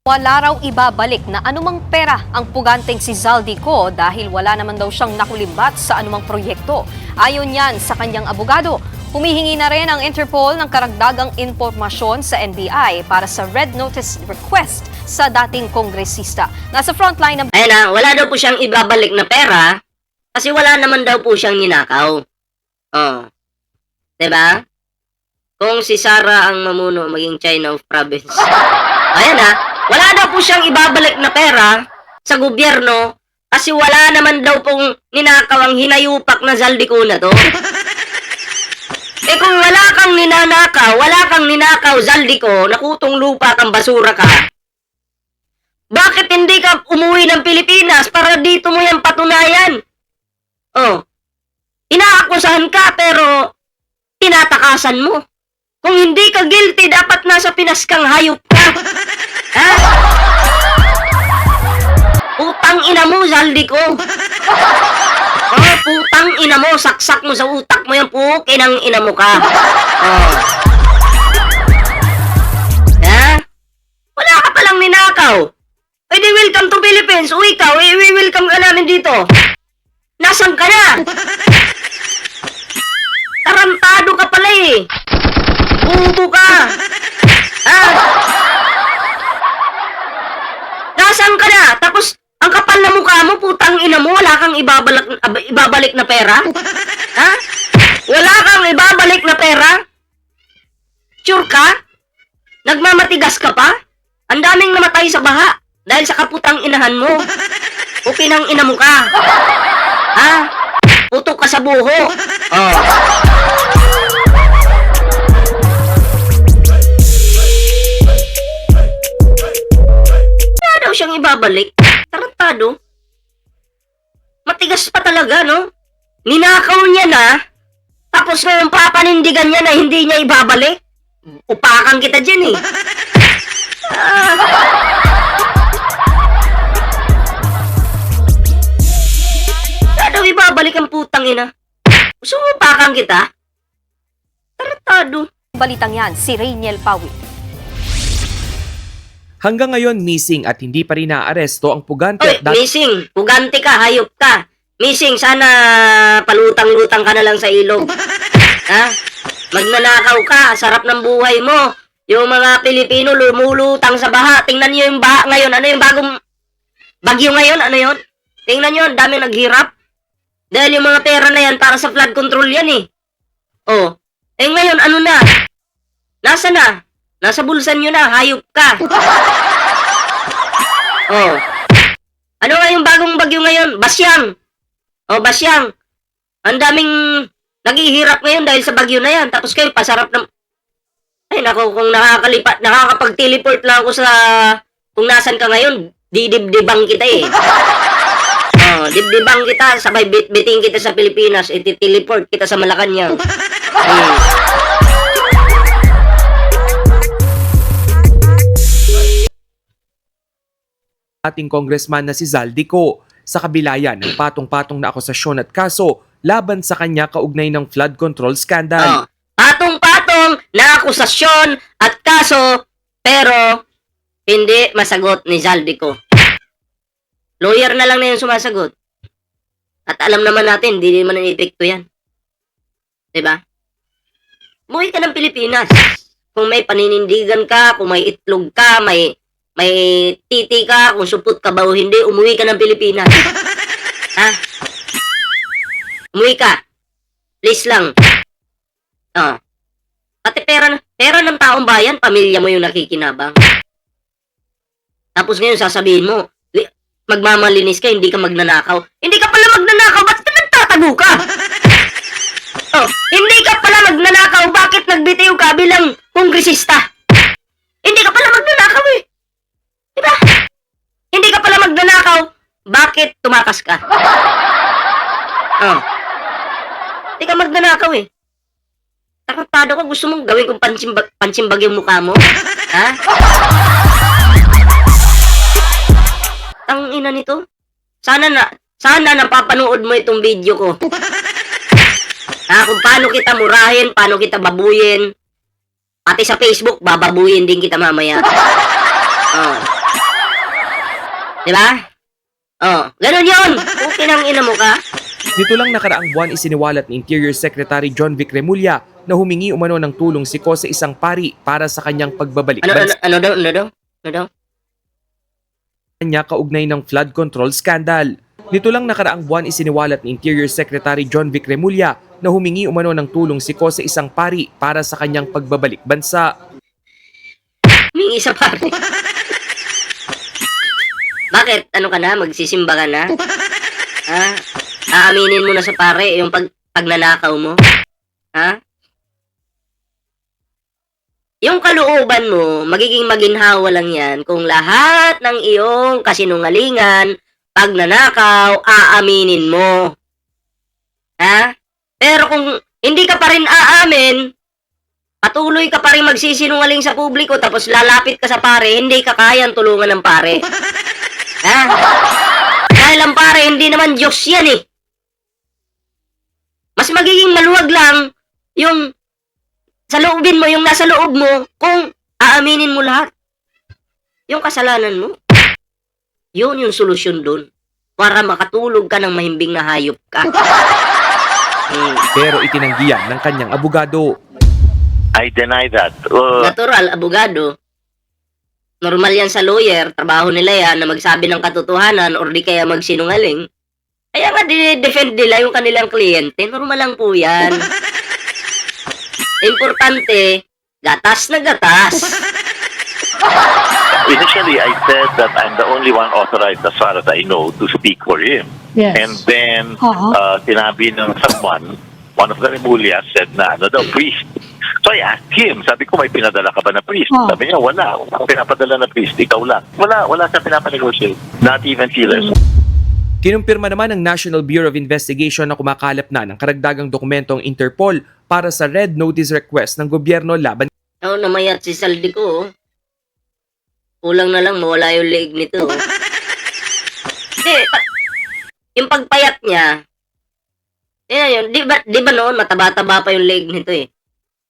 Wala raw ibabalik na anumang pera ang puganteng si Zaldico dahil wala naman daw siyang nakulimbat sa anumang proyekto. Ayon yan sa kanyang abogado, humihingi na rin ang Interpol ng karagdagang impormasyon sa NBI para sa red notice request sa dating kongresista. Nasa frontline ng... Ayun na, wala daw po siyang ibabalik na pera kasi wala naman daw po siyang ninakaw. Oh. Diba? Kung si Sara ang mamuno maging China of province. Ayan na. Wala daw po siyang ibabalik na pera sa gobyerno kasi wala naman daw pong ninakaw ang hinayupak na Zaldico na to. Eh kung wala kang ninakaw Zaldico, nakutong lupa kang basura ka, bakit hindi ka umuwi ng Pilipinas para dito mo yan patunayan? Oh, inaakusahan ka pero tinatakasan mo. Kung hindi ka guilty, dapat nasa Pinas kang hayop ka. Ha? Putang ina mo, Zaldico. Oh, putang ina mo, saksak mo sa utak mo yung pukinang ina mo ka. Oh. Ha? Wala ka palang ninakaw. Eh di welcome to Philippines. Uy ka, welcome ka namin dito. Nasaan ka na? Tarantado ka pala eh. Bubo ka. Ha? Nasaan ka na? Tapos, ang kapal na mukha mo, putang ina mo, wala kang ibabalik na pera? Ha? Wala kang ibabalik na pera? Sure ka? Nagmamatigas ka pa? Ang daming namatay sa baha dahil sa kaputang inahan mo. O pinang ina mo ka. Ha? Putok ka sa buho. Oh. Siyang ibabalik. Tarantado. Matigas pa talaga, no? Ninakaw niya na, tapos ngayon papanindigan niya na hindi niya ibabalik. Upakan kita dyan, eh. Daw ibabalik ang putang ina. Gusto mo upakan kita? Tarantado. Balitang yan, si Rainiel Pawi. Hanggang ngayon, missing at hindi pa rin naaresto ang pugante. Oy, missing. Pugante ka, hayop ka. Missing, sana palutang-lutang ka na lang sa ilog. Ha? Magnanakaw ka, sarap ng buhay mo. Yung mga Pilipino lumulutang sa baha. Tingnan niyo yung baha ngayon. Ano yung bagong bagyo ngayon? Ano yun? Tingnan niyo, ang dami naghirap. Dahil yung mga pera na yan para sa flood control yan eh. Oh. Eh ngayon, ano na? Nasa na? Nasa bulsan nyo na, hayop ka. Oh. Ano nga yung bagong bagyo ngayon? Basyang. Oh, Basyang. Ang daming naghihirap ngayon dahil sa bagyo na yan. Tapos kayo, pasarap ng... Ay, naku, kung nakakapag-teleport lang ako sa... Kung nasan ka ngayon, didibdibang kita eh. Oh, dibdibang kita, sabay bitbiting kita sa Pilipinas, iti-teleport kita sa Malacanang. Ating congressman na si Zaldico sa kabila yan ng patong-patong na akusasyon at kaso laban sa kanya kaugnay ng flood control scandal. Oh, patong-patong na akusasyon at kaso pero hindi masagot ni Zaldico. Lawyer na lang na yung sumasagot. At alam naman natin, hindi naman epekto yan. Diba? Umuwi ka ng Pilipinas. Kung may paninindigan ka, kung may itlog ka, may titi ka, kung supot ka ba o hindi, umuwi ka ng Pilipinas. Ha? Umuwi ka. Please lang. Oh. Pati pera ng taong bayan, pamilya mo yung nakikinabang. Tapos ngayon sasabihin mo, magmamalinis ka, hindi ka magnanakaw. Hindi ka pala magnanakaw, ba't ka nagtatago ka? Oh, hindi ka pala magnanakaw, bakit nagbitiw ka bilang kongresista? Hindi ka pala magnanakaw eh. Diba? Hindi ka pala magnanakaw, bakit tumakas ka? Oh. Hindi ka magnanakaw eh. Tarantado ka, gusto mong gawin kong pansimbag yung mukha mo? Ha? Ang ina nito. Sana napapanood mo itong video ko. Kung paano kita murahin, paano kita babuyin. Pati sa Facebook, bababuyin din kita mamaya. Oh. Di ba? Oh, ganun yun. Okay nang ina mo ka. Nito lang nakaraang buwan isiniwalat ni Interior Secretary John Vic Remulla na humingi umano ng tulong si Ko sa isang pari para sa kanyang pagbabalik bansa Ano daw? Ano daw? Ano daw? niya kaugnay ng flood control scandal. Nito lang nakaraang buwan isiniwalat ni Interior Secretary John Vic Remulla na humingi umano ng tulong si Ko sa isang pari para sa kanyang pagbabalik bansa. Humingi sa pare. Bakit? Ano ka na? Magsisimba ka na? Ha? Aaminin mo na sa pare yung pagnanakaw mo? Ha? Yung kalooban mo, magiging maginhawa lang yan kung lahat ng iyong kasinungalingan, pagnanakaw, aaminin mo. Ha? Pero kung hindi ka pa rin aamin, patuloy ka pa rin magsisinungaling sa publiko tapos lalapit ka sa pare, hindi ka kayang tulungan ng pare. Ha? Dahil ang pare, hindi naman Diyos yan eh. Mas magiging maluwag lang yung sa loobin mo, yung nasa loob mo, kung aaminin mo lahat. Yung kasalanan mo. Yun yung solusyon dun. Para makatulog ka ng mahimbing na hayop ka. Pero itinanggihan ng kanyang abogado. I deny that. Natural, abogado. Normal yan sa lawyer. Trabaho nila yan na magsabi ng katotohanan or di kaya magsinungaling. Kaya nga dinidefend nila yung kanilang kliyente. Normal lang po yan. Importante, gatas na gatas. Initially, I said that I'm the only one authorized, as far as I know, to speak for him. Yes. And then, Uh-huh. sinabi ng someone, one of the Remulla said na, ano daw, priest. So I asked him, sabi ko, may pinadala ka ba na priest? Oh. Sabi niya, wala. Ang pinapadala na priest, ikaw lang. Wala siya pinapanegotiate. Not even Silas. Kinumpirma naman ng National Bureau of Investigation na kumakalap na ng karagdagang dokumentong Interpol para sa Red Notice request ng gobyerno laban Oo, namayat si Saldi ko. Kulang na lang mawala yung leg nito. Hindi, yung pagpayat niya, yun, di ba noon mataba-taba pa yung leg nito eh.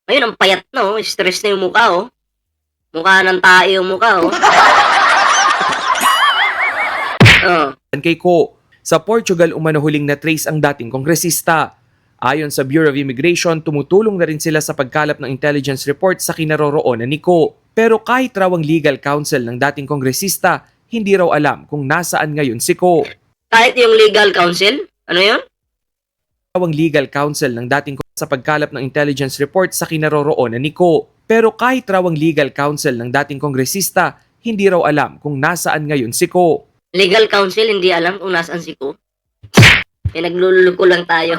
Ngayon ang payat na oh, stress na yung mukha oh. Mukha ng tae yung mukha oh. Oh. kay Ko. Sa Portugal umano huling na trace ang dating kongresista. Ayon sa Bureau of Immigration, tumutulong na rin sila sa pagkalap ng intelligence report sa kinaroroonan ni Ko. Pero kahit raw ang legal counsel ng dating kongresista, hindi raw alam kung nasaan ngayon si Ko. Kahit yung legal counsel, ano yun? Ang legal counsel ng dating sa pagkalap ng intelligence report sa kinaroroonan ni Ko. Pero kahit raw ang legal counsel ng dating kongresista, hindi raw alam kung nasaan ngayon si Ko. Legal counsel, hindi alam kung nasaan si Ko. Pinagluluko lang tayo.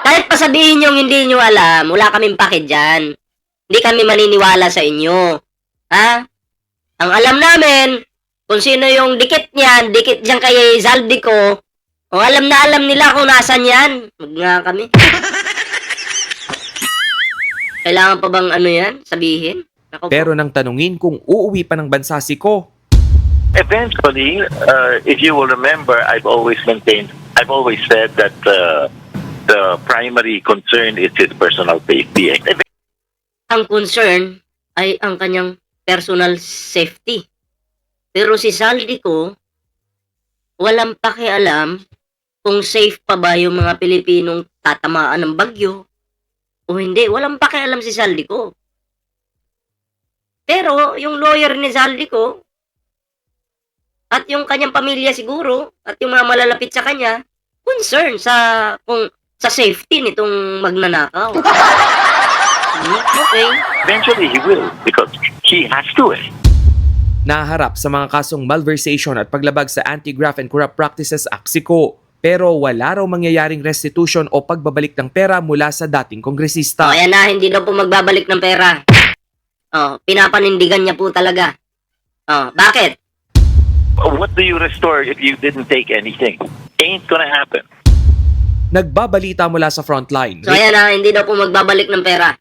Kahit pa sabihin nyo hindi nyo alam, wala kaming pake dyan. Hindi kami maniniwala sa inyo. Ha? Ang alam namin, kung sino yung dikit niyan, dikit dyan kay Zaldico, o alam na alam nila kung nasan yan. Huwag nga kami. Kailangan pa bang ano yan? Sabihin? Ako po. Pero nang tanungin kung uuwi pa ng bansa si Ko, Eventually, if you will remember, I've always said that the primary concern is his personal safety. Ang concern ay ang kanyang personal safety. Pero si Zaldico, walang pakialam kung safe pa ba yung mga Pilipinong tatamaan ng bagyo o hindi. Walang pakialam si Zaldico. Pero yung lawyer ni Zaldico at yung kanyang pamilya siguro at yung mga malalapit sa kanya, concern sa safety nitong magnanakaw. Okay. Eventually, he will because he has to. naharap sa mga kasong malversation at paglabag sa Anti-Graft and Corrupt Practices Act si Ko. Pero wala raw mangyayaring restitution o pagbabalik ng pera mula sa dating kongresista. Ayan na, hindi daw po magbabalik ng pera. Pinapanindigan niya po talaga. Bakit? What do you restore if you didn't take anything? Ain't gonna happen. Nagbabalita mula sa frontline. So ayan na, hindi daw po magbabalik ng pera.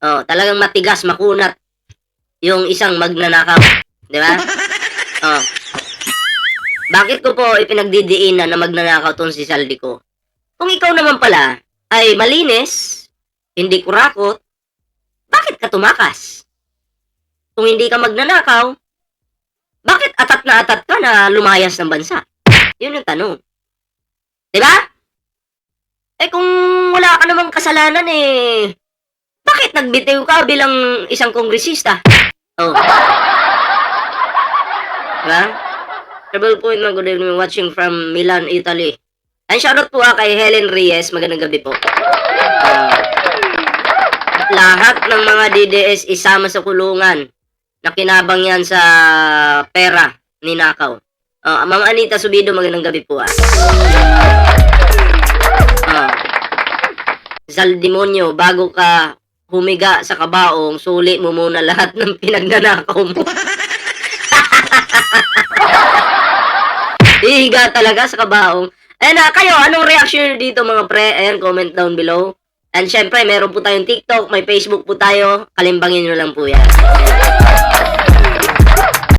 Talagang matigas, makunat yung isang magnanakaw. Di ba? Bakit ko po ipinagdidiinan na magnanakaw tong si Zaldico? Kung ikaw naman pala ay malinis, hindi kurakot, bakit ka tumakas? Kung hindi ka magnanakaw, bakit atat ka na lumayas ng bansa? Yun yung tanong. Diba? Eh kung wala ka namang kasalanan bakit nagbitiw ka bilang isang kongresista? Oh. Diba? Trouble point na good evening watching from Milan, Italy. And shoutout po kay Helen Reyes. Magandang gabi po. Lahat ng mga DDS isama sa kulungan. Nakinabang yan sa pera ni Nakaw. Ma'am Anita Subido, magandang gabi po. Zaldimonyo, bago ka humiga sa kabaong, suli mo muna lahat ng pinagnanakaw mo. Hihiga talaga sa kabaong. And kayo, anong reaction dito mga pre? Ayan, comment down below. And syempre, meron po tayong TikTok, may Facebook po tayo. Kalimbangin nyo lang po yan.